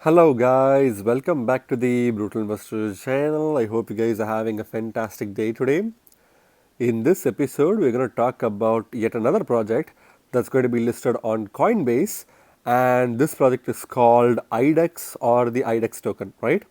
Hello guys, welcome back to the Brutal Investor channel. I hope you guys are having a fantastic day today. In this episode, we're going to talk about yet another project that's going to be listed on Coinbase, and this project is called IDEX or the IDEX token, right?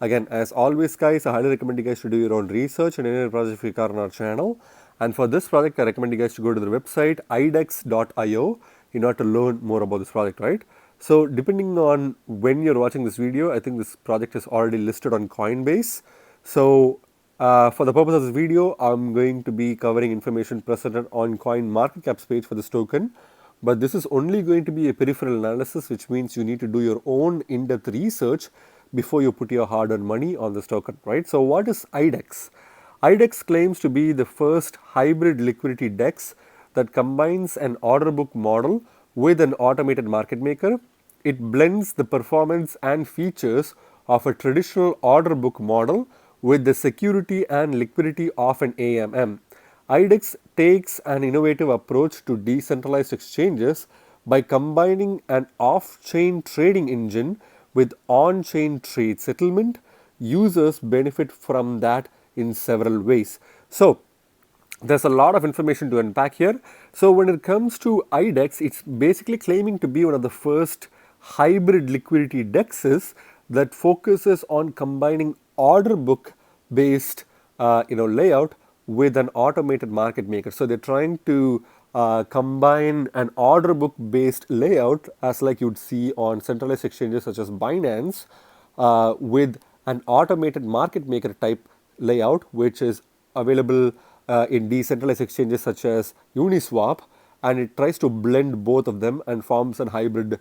Again, as always guys, I highly recommend you guys to do your own research on any project we cover on our channel. And for this project, I recommend you guys to go to the website idex.io in order to learn more about this project, right? So depending on when you're watching this video, I think this project is already listed on Coinbase. So for the purpose of this video, I'm going to be covering information presented on CoinMarketCap's page for this token. But this is only going to be a peripheral analysis, which means you need to do your own in-depth research before you put your hard-earned money on this token, right? So what is IDEX? IDEX claims to be the first hybrid liquidity DEX that combines an order book model with an automated market maker. It blends the performance and features of a traditional order book model with the security and liquidity of an AMM. IDEX takes an innovative approach to decentralized exchanges by combining an off-chain trading engine with on-chain trade settlement. Users benefit from that in several ways. So there's a lot of information to unpack here. So when it comes to IDEX, it's basically claiming to be one of the first hybrid liquidity DEXs that focuses on combining order book based layout with an automated market maker. So they're trying to combine an order book based layout, as like you'd see on centralized exchanges such as Binance, with an automated market maker type layout, which is available in decentralized exchanges such as Uniswap, and it tries to blend both of them and forms a hybrid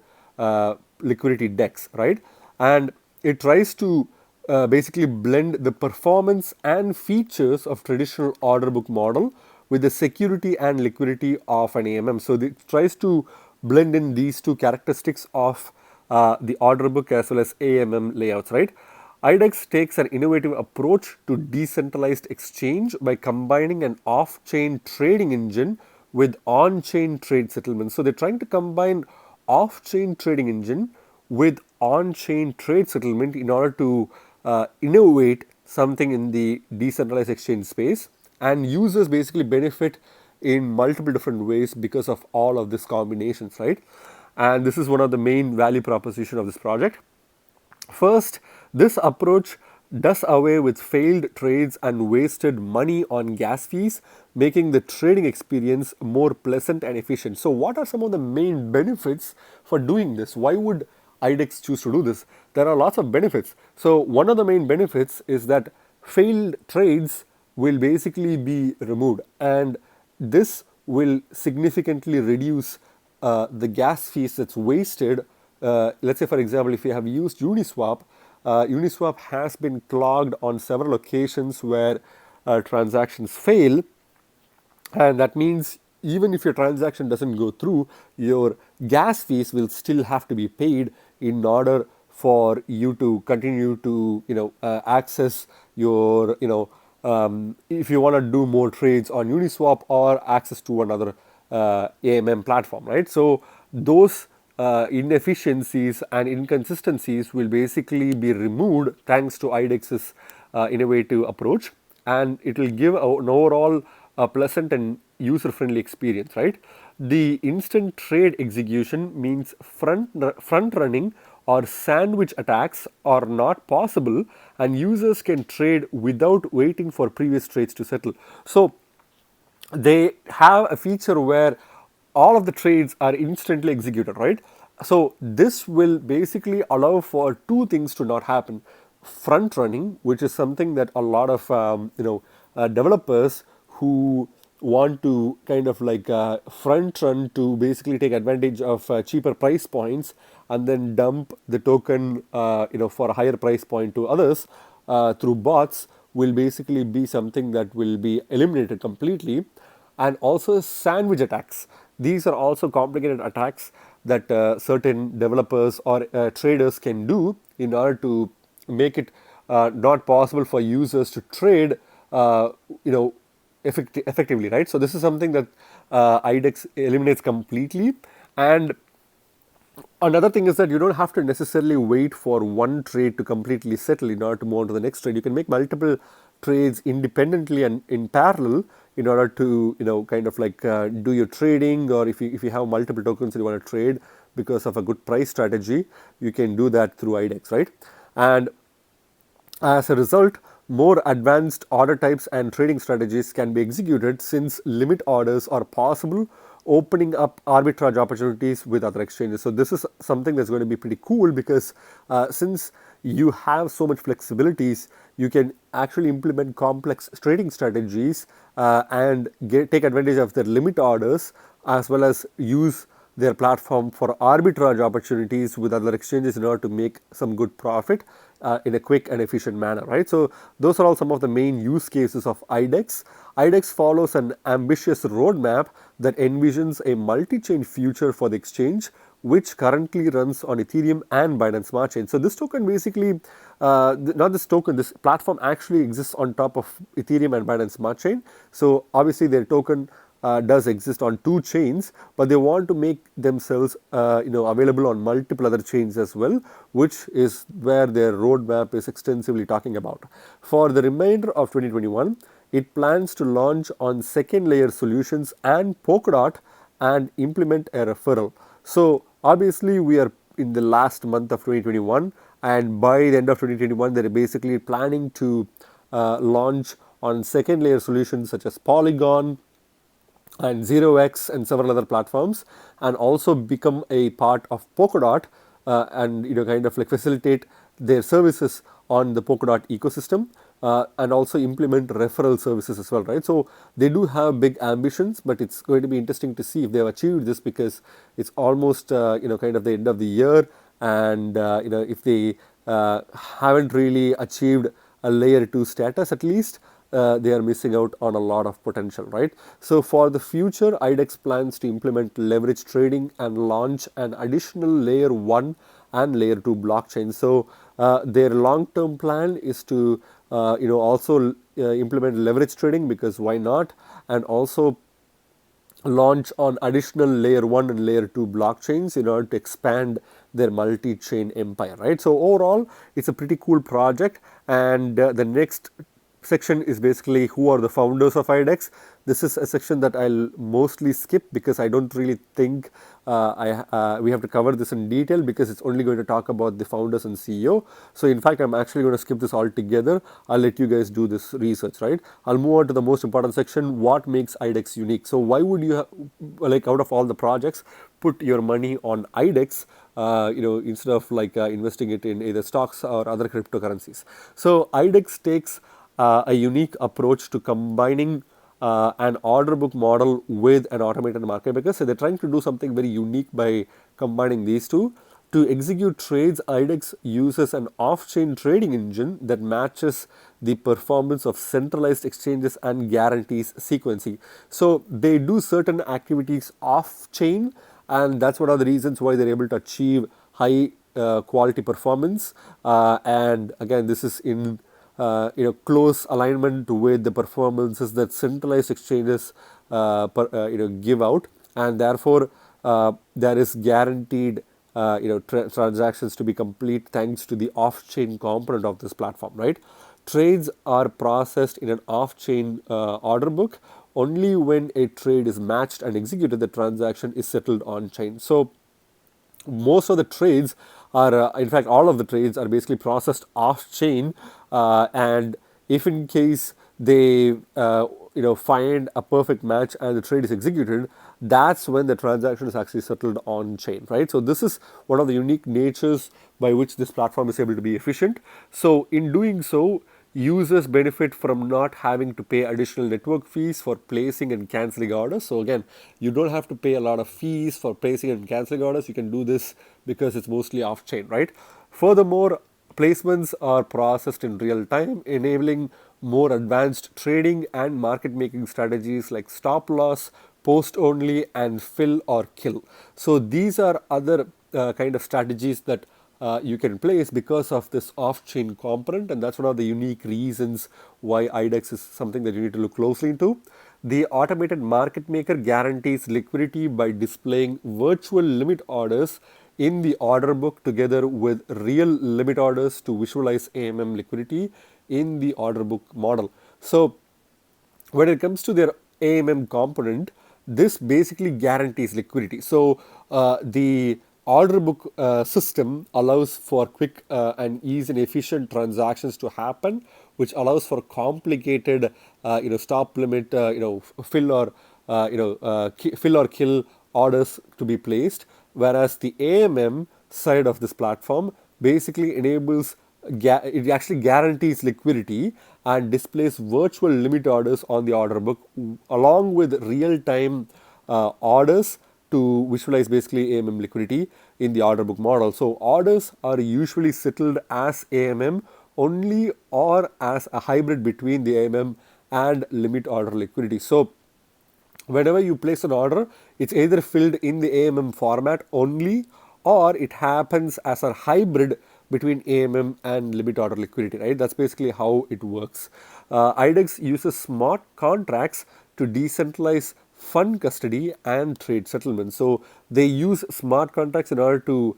liquidity DEX, right? And it tries to basically blend the performance and features of traditional order book model with the security and liquidity of an AMM. So it tries to blend in these two characteristics of the order book as well as AMM layouts, right? IDEX takes an innovative approach to decentralized exchange by combining an off-chain trading engine with on-chain trade settlements. So they're trying to combine off-chain trading engine with on-chain trade settlement in order to innovate something in the decentralized exchange space, and users basically benefit in multiple different ways because of all of these combinations, right? And this is one of the main value proposition of this project. First, this approach does away with failed trades and wasted money on gas fees, making the trading experience more pleasant and efficient. So what are some of the main benefits for doing this? Why would IDEX choose to do this? There are lots of benefits. So one of the main benefits is that failed trades will basically be removed, and this will significantly reduce the gas fees that's wasted. Let's say, for example, if you have used Uniswap, Uniswap has been clogged on several occasions where transactions fail, and that means even if your transaction doesn't go through, your gas fees will still have to be paid in order for you to continue to access your if you want to do more trades on Uniswap or access to another AMM platform, right? So those inefficiencies and inconsistencies will basically be removed thanks to IDEX's innovative approach, and it will give an overall pleasant and user-friendly experience, right? The instant trade execution means front-running or sandwich attacks are not possible, and users can trade without waiting for previous trades to settle. So they have a feature where all of the trades are instantly executed, right? So this will basically allow for two things to not happen: front running, which is something that a lot of developers who want to kind of like front run to basically take advantage of cheaper price points and then dump the token for a higher price point to others through bots, will basically be something that will be eliminated completely. And also sandwich attacks. These are also complicated attacks that certain developers or traders can do in order to make it not possible for users to trade effectively, right? So this is something that IDEX eliminates completely. And Another thing is that you don't have to necessarily wait for one trade to completely settle in order to move on to the next trade. You can make multiple trades independently and in parallel in order to, kind of like do your trading, or if you have multiple tokens that you want to trade because of a good price strategy, you can do that through IDEX, right? And as a result, more advanced order types and trading strategies can be executed since limit orders are possible, opening up arbitrage opportunities with other exchanges. So this is something that's going to be pretty cool because since you have so much flexibilities, you can actually implement complex trading strategies and take advantage of their limit orders, as well as use their platform for arbitrage opportunities with other exchanges in order to make some good profit in a quick and efficient manner, right? So those are all some of the main use cases of IDEX. IDEX follows an ambitious roadmap that envisions a multi-chain future for the exchange, which currently runs on Ethereum and Binance Smart Chain. So this token basically, not this token, this platform actually exists on top of Ethereum and Binance Smart Chain. So obviously their token does exist on two chains, but they want to make themselves available on multiple other chains as well, which is where their roadmap is extensively talking about. For the remainder of 2021, it plans to launch on second layer solutions and Polkadot and implement a referral. So obviously we are in the last month of 2021, and by the end of 2021 they're basically planning to launch on second layer solutions such as Polygon and 0x and several other platforms, and also become a part of Polkadot, and kind of like facilitate their services on the Polkadot ecosystem, and also implement referral services as well, right? So they do have big ambitions, but it's going to be interesting to see if they've achieved this, because it's almost kind of the end of the year, and if they haven't really achieved a layer 2 status at least, they are missing out on a lot of potential, right? So for the future, IDEX plans to implement leverage trading and launch an additional layer 1 and layer 2 blockchain. So their long-term plan is to also implement leverage trading, because why not, and also launch on additional layer 1 and layer 2 blockchains in order to expand their multi-chain empire, right? So overall, it's a pretty cool project, and the next section is basically who are the founders of IDEX. This is a section that I'll mostly skip because I don't really think we have to cover this in detail, because it's only going to talk about the founders and CEO. So in fact, I'm actually going to skip this altogether. I'll let you guys do this research, right? I'll move on to the most important section: what makes IDEX unique. So why would you, like, out of all the projects, put your money on IDEX, instead of like investing it in either stocks or other cryptocurrencies? So IDEX takes a unique approach to combining an order book model with an automated market maker. So they're trying to do something very unique by combining these two. To execute trades, IDEX uses an off-chain trading engine that matches the performance of centralized exchanges and guarantees sequencing. So they do certain activities off-chain, and that's one of the reasons why they're able to achieve high quality performance. And again, this is in close alignment with the performances that centralized exchanges give out, and therefore there is guaranteed transactions to be complete thanks to the off-chain component of this platform, right? Trades are processed in an off-chain order book. Only when a trade is matched and executed, the transaction is settled on-chain. So most of the trades are, in fact, all of the trades are basically processed off-chain, and if in case they find a perfect match and the trade is executed, that's when the transaction is actually settled on-chain, right? So this is one of the unique natures by which this platform is able to be efficient. So in doing so, users benefit from not having to pay additional network fees for placing and cancelling orders. So again, you don't have to pay a lot of fees for placing and cancelling orders. You can do this because it's mostly off-chain, right? Furthermore, placements are processed in real time, enabling more advanced trading and market making strategies like stop loss, post only, and fill or kill. So these are other kind of strategies that you can place because of this off-chain component, and that's one of the unique reasons why IDEX is something that you need to look closely into. The automated market maker guarantees liquidity by displaying virtual limit orders in the order book together with real limit orders to visualize AMM liquidity in the order book model. So when it comes to their AMM component, this basically guarantees liquidity. So the order book system allows for quick and easy and efficient transactions to happen, which allows for complicated, stop limit, fill or fill or kill orders to be placed. Whereas the AMM side of this platform basically enables it actually guarantees liquidity and displays virtual limit orders on the order book along with real-time orders to visualize basically AMM liquidity in the order book model. So orders are usually settled as AMM only or as a hybrid between the AMM and limit order liquidity. So whenever you place an order, it's either filled in the AMM format only or it happens as a hybrid between AMM and limit order liquidity, right? That's basically how it works. IDEX uses smart contracts to decentralize fund custody and trade settlements. So they use smart contracts in order to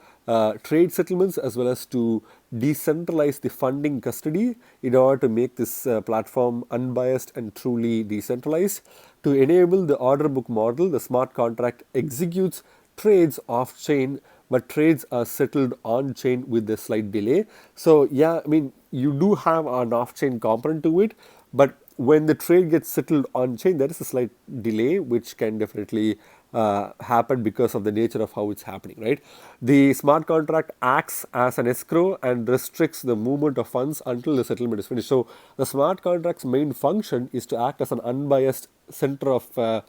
trade settlements as well as to decentralize the funding custody in order to make this platform unbiased and truly decentralized. To enable the order book model, the smart contract executes trades off chain, but trades are settled on chain with a slight delay. So yeah, I mean, you do have an off chain component to it, but when the trade gets settled on chain, there is a slight delay, which can definitely happen because of the nature of how it's happening, right? The smart contract acts as an escrow and restricts the movement of funds until the settlement is finished. So the smart contract's main function is to act as an unbiased center of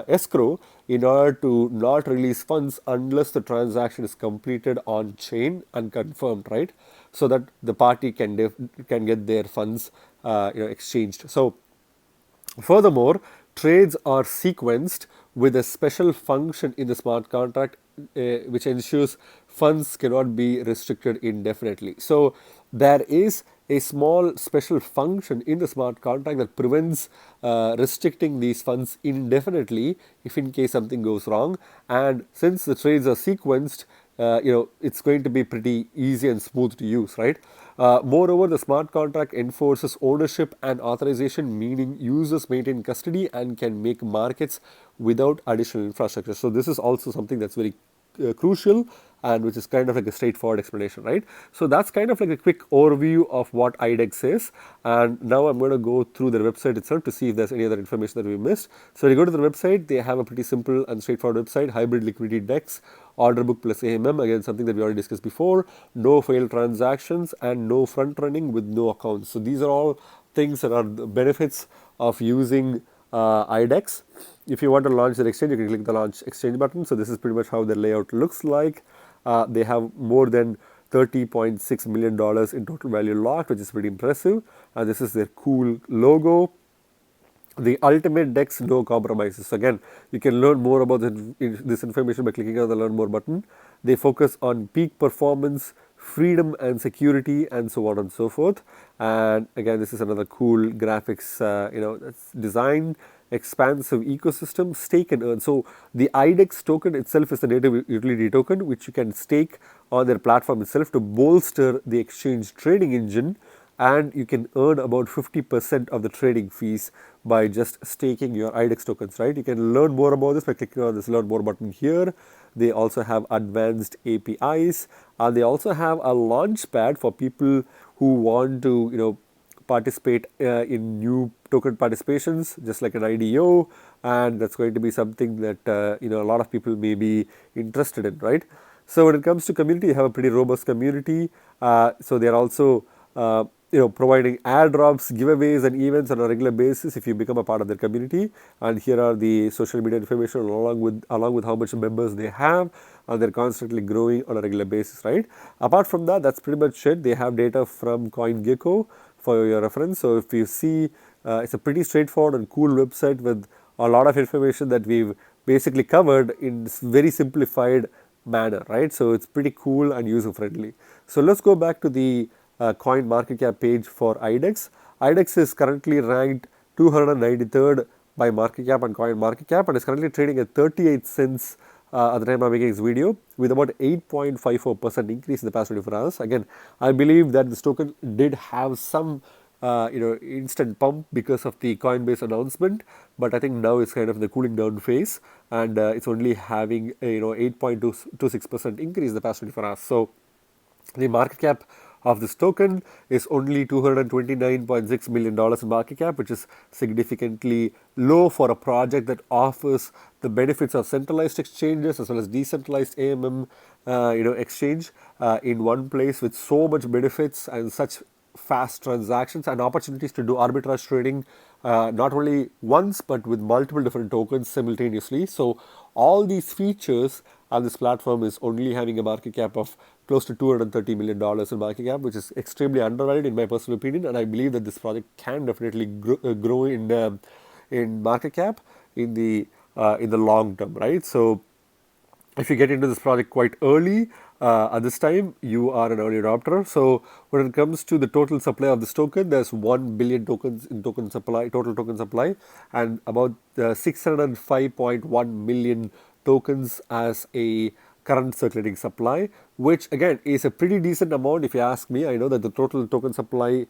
escrow in order to not release funds unless the transaction is completed on chain and confirmed, right? So that the party can get their funds exchanged. So furthermore, trades are sequenced with a special function in the smart contract which ensures funds cannot be restricted indefinitely. So there is a small special function in the smart contract that prevents restricting these funds indefinitely if in case something goes wrong. And since the trades are sequenced, it's going to be pretty easy and smooth to use, right? Moreover, the smart contract enforces ownership and authorization, meaning users maintain custody and can make markets without additional infrastructure. So this is also something that's very crucial and which is kind of like a straightforward explanation, right? So that's kind of like a quick overview of what IDEX is. And now I'm going to go through their website itself to see if there's any other information that we missed. So when you go to the website, they have a pretty simple and straightforward website, hybrid liquidity DEX, order book plus AMM, again something that we already discussed before, no failed transactions and no front running with no accounts. So these are all things that are the benefits of using IDEX. If you want to launch their exchange, you can click the launch exchange button. So this is pretty much how their layout looks like. They have more than $30.6 million in total value locked, which is pretty impressive. And this is their cool logo. The ultimate DEX, no compromises. So again, you can learn more about this information by clicking on the Learn More button. They focus on peak performance, freedom and security, and so on and so forth. And again, this is another cool graphics, that's designed expansive ecosystem, stake and earn. So the IDEX token itself is the native utility token, which you can stake on their platform itself to bolster the exchange trading engine, and you can earn about 50% of the trading fees by just staking your IDEX tokens, right? You can learn more about this by clicking on this Learn More button here. They also have advanced APIs, and they also have a launch pad for people who want to, participate in new token participations, just like an IDO, and that's going to be something that a lot of people may be interested in, right? So when it comes to community, they have a pretty robust community. So they are also providing airdrops, giveaways, and events on a regular basis if you become a part of their community. And here are the social media information along with how much members they have, and they're constantly growing on a regular basis, right? Apart from that, that's pretty much it. They have data from CoinGecko for your reference. So if you see, it's a pretty straightforward and cool website with a lot of information that we've basically covered in this very simplified manner, right? So it's pretty cool and user friendly. So let's go back to the coin market cap page for IDEX. IDEX is currently ranked 293rd by market cap and coin market cap, and is currently trading at 38 cents at the time I'm making this video, with about 8.54% increase in the past 24 hours. Again, I believe that this token did have some instant pump because of the Coinbase announcement, but I think now it's kind of in the cooling down phase, and it's only having a 8.26% increase in the past 24 hours. So the market cap of this token is only $229.6 million in market cap, which is significantly low for a project that offers the benefits of centralized exchanges as well as decentralized AMM exchange in one place, with so much benefits and such fast transactions and opportunities to do arbitrage trading, not only once but with multiple different tokens simultaneously. So all these features on this platform is only having a market cap of close to $230 million in market cap, which is extremely undervalued in my personal opinion. And I believe that this project can definitely grow in market cap in the long term, right? So if you get into this project quite early, at this time, you are an early adopter. So when it comes to the total supply of this token, there's 1 billion tokens in total token supply, and about 605.1 million tokens as a current circulating supply, which again is a pretty decent amount if you ask me. I know that the total token supply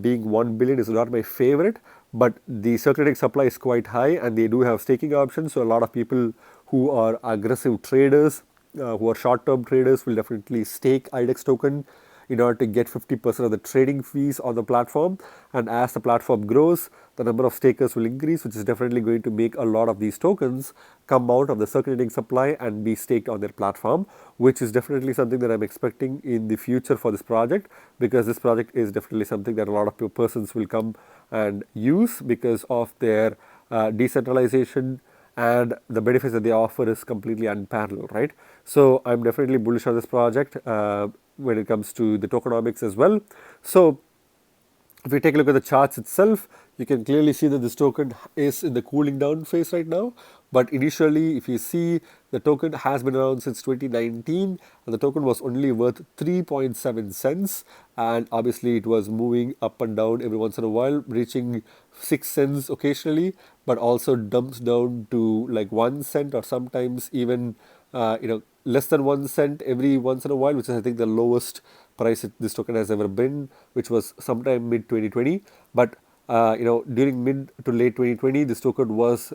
being 1 billion is not my favorite, but the circulating supply is quite high, and they do have staking options. So a lot of people who are aggressive traders, who are short-term traders, will definitely stake IDEX token in order to get 50% of the trading fees on the platform. And as the platform grows, the number of stakers will increase, which is definitely going to make a lot of these tokens come out of the circulating supply and be staked on their platform, which is definitely something that I'm expecting in the future for this project, because this project is definitely something that a lot of persons will come and use because of their decentralization, and the benefits that they offer is completely unparalleled, right? So I'm definitely bullish on this project when it comes to the tokenomics as well. So if we take a look at the charts itself, you can clearly see that this token is in the cooling down phase right now. But initially, if you see, the token has been around since 2019, and the token was only worth 3.7 cents. And obviously, it was moving up and down every once in a while, reaching 6 cents occasionally, but also dumps down to like 1 cent, or sometimes even less than 1 cent every once in a while, which is I think the lowest price this token has ever been, which was sometime mid 2020. But during mid to late 2020, this token was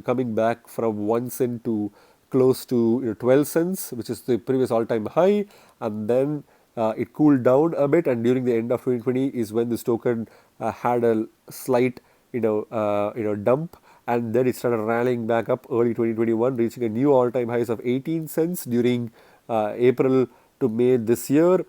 coming back from 1 cent to close to 12 cents, which is the previous all-time high, and then it cooled down a bit. And during the end of 2020 is when this token had a slight dump, and then it started rallying back up early 2021, reaching a new all-time highs of 18 cents during April to May this year.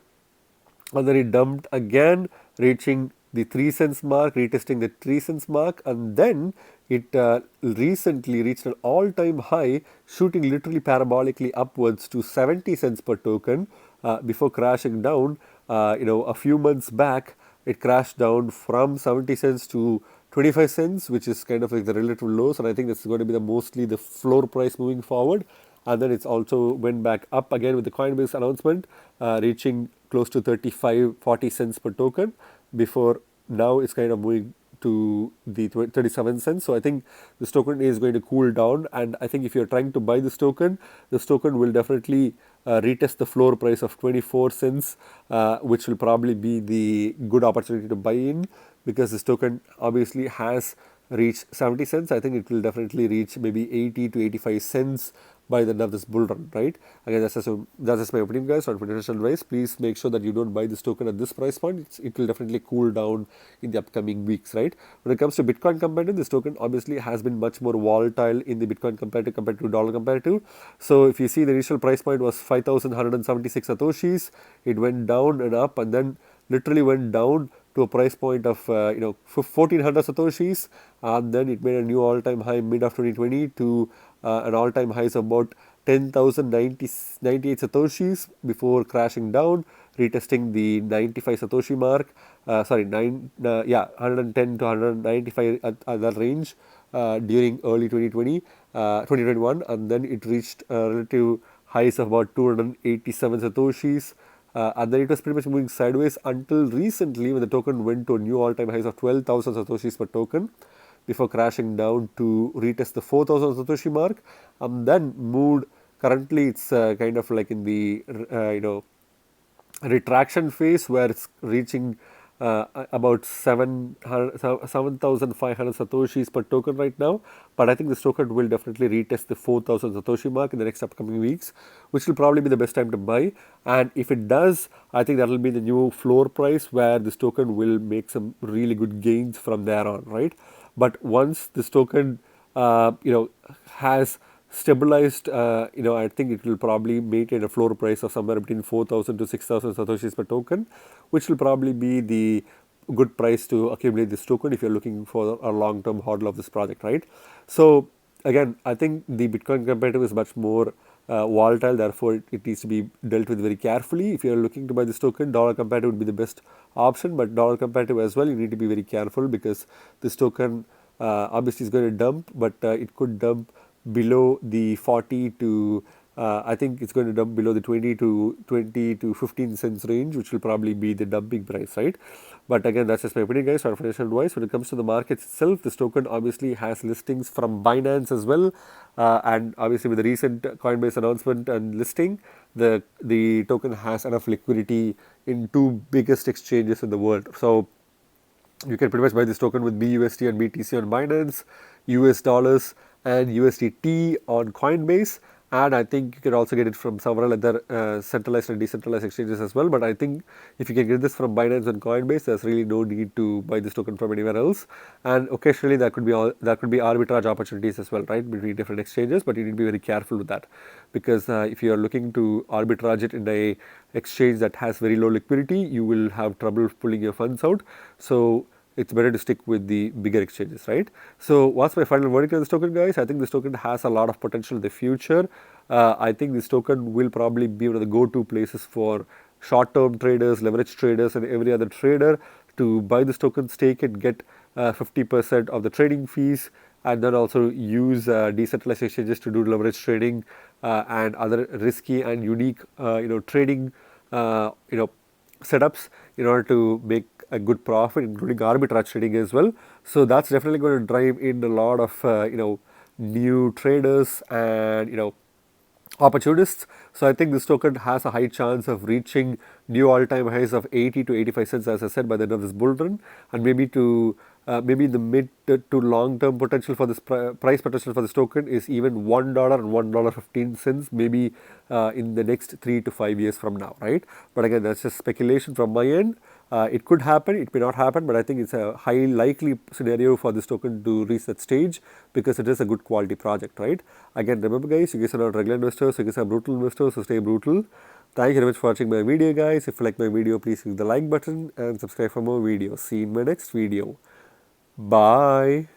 And then it dumped again, reaching the 3 cents mark, retesting the 3 cents mark, and then it recently reached an all-time high, shooting literally parabolically upwards to 70 cents per token before crashing down. A few months back, it crashed down from 70 cents to 25 cents, which is kind of like the relative lows, and I think that's going to be mostly the floor price moving forward. And then it's also went back up again with the Coinbase announcement, reaching close to 35-40 cents per token, before now it's kind of moving to the 37 cents. So I think this token is going to cool down, and I think if you're trying to buy this token will definitely retest the floor price of 24 cents, which will probably be the good opportunity to buy in, because this token obviously has reached 70 cents. I think it will definitely reach maybe 80 to 85 cents by the end of this bull run, right? Again, that's just my opinion, guys, on potential rise. Please make sure that you don't buy this token at this price point. It will definitely cool down in the upcoming weeks, right? When it comes to Bitcoin comparative, this token obviously has been much more volatile in the Bitcoin comparative compared to dollar comparative. So if you see, the initial price point was 5,176 satoshis. It went down and up, and then literally went down to a price point of 1400 satoshis, and then it made a new all-time high mid of 2020 to an all-time high of about 10,098 satoshis before crashing down, retesting the 95 satoshi mark. 110 to 195 at that range during early 2021, and then it reached relative highs of about 287 satoshis. And then it was pretty much moving sideways until recently, when the token went to a new all-time highs of 12,000 satoshis per token, before crashing down to retest the 4,000 satoshi mark, and then moved Currently, it's kind of like in the retraction phase where it's reaching about 7,500 satoshis per token right now. But I think this token will definitely retest the 4,000 satoshi mark in the next upcoming weeks, which will probably be the best time to buy. And if it does, I think that will be the new floor price where this token will make some really good gains from there on, right? But once this token, has stabilized, I think it will probably maintain a floor price of somewhere between 4,000 to 6,000 satoshis per token, which will probably be the good price to accumulate this token if you're looking for a long-term hodl of this project, right? So again, I think the Bitcoin competitive is much more volatile, therefore it needs to be dealt with very carefully. If you're looking to buy this token, dollar competitive would be the best option, but dollar competitive as well, you need to be very careful because this token obviously is going to dump, but it could dump below the 40 to I think it's going to dump below the 20 to 15 cents range, which will probably be the dumping price, right? But again, that's just my opinion, guys, for financial advice. When it comes to the markets itself, this token obviously has listings from Binance as well, and obviously with the recent Coinbase announcement and listing, the token has enough liquidity in two biggest exchanges in the world. So you can pretty much buy this token with BUSD and BTC on Binance, US dollars and USDT on Coinbase, and I think you can also get it from several other centralized and decentralized exchanges as well. But I think if you can get this from Binance and Coinbase, there's really no need to buy this token from anywhere else. And occasionally there could be arbitrage opportunities as well, right, between different exchanges. But you need to be very careful with that, because if you are looking to arbitrage it in a exchange that has very low liquidity, you will have trouble pulling your funds out. So it's better to stick with the bigger exchanges, right? So what's my final verdict on this token, guys? I think this token has a lot of potential in the future. I think this token will probably be one of the go-to places for short-term traders, leverage traders, and every other trader to buy this token, stake it, get 50% of the trading fees, and then also use decentralized exchanges to do leverage trading and other risky and unique, trading, setups in order to make a good profit, including arbitrage trading as well. So that's definitely going to drive in a lot of new traders and opportunists. So I think this token has a high chance of reaching new all-time highs of 80 to 85 cents, as I said, by the end of this bull run, and maybe the mid to long-term potential for this price potential for this token is even $1 and $1.15, maybe in the next 3 to 5 years from now, right? But again, that's just speculation from my end. It could happen, it may not happen, but I think it's a high likely scenario for this token to reach that stage because it is a good quality project, right? Again, remember, guys, you guys are not regular investors, you guys are brutal investors, so stay brutal. Thank you very much for watching my video, guys. If you like my video, please click the like button and subscribe for more videos. See you in my next video. Bye.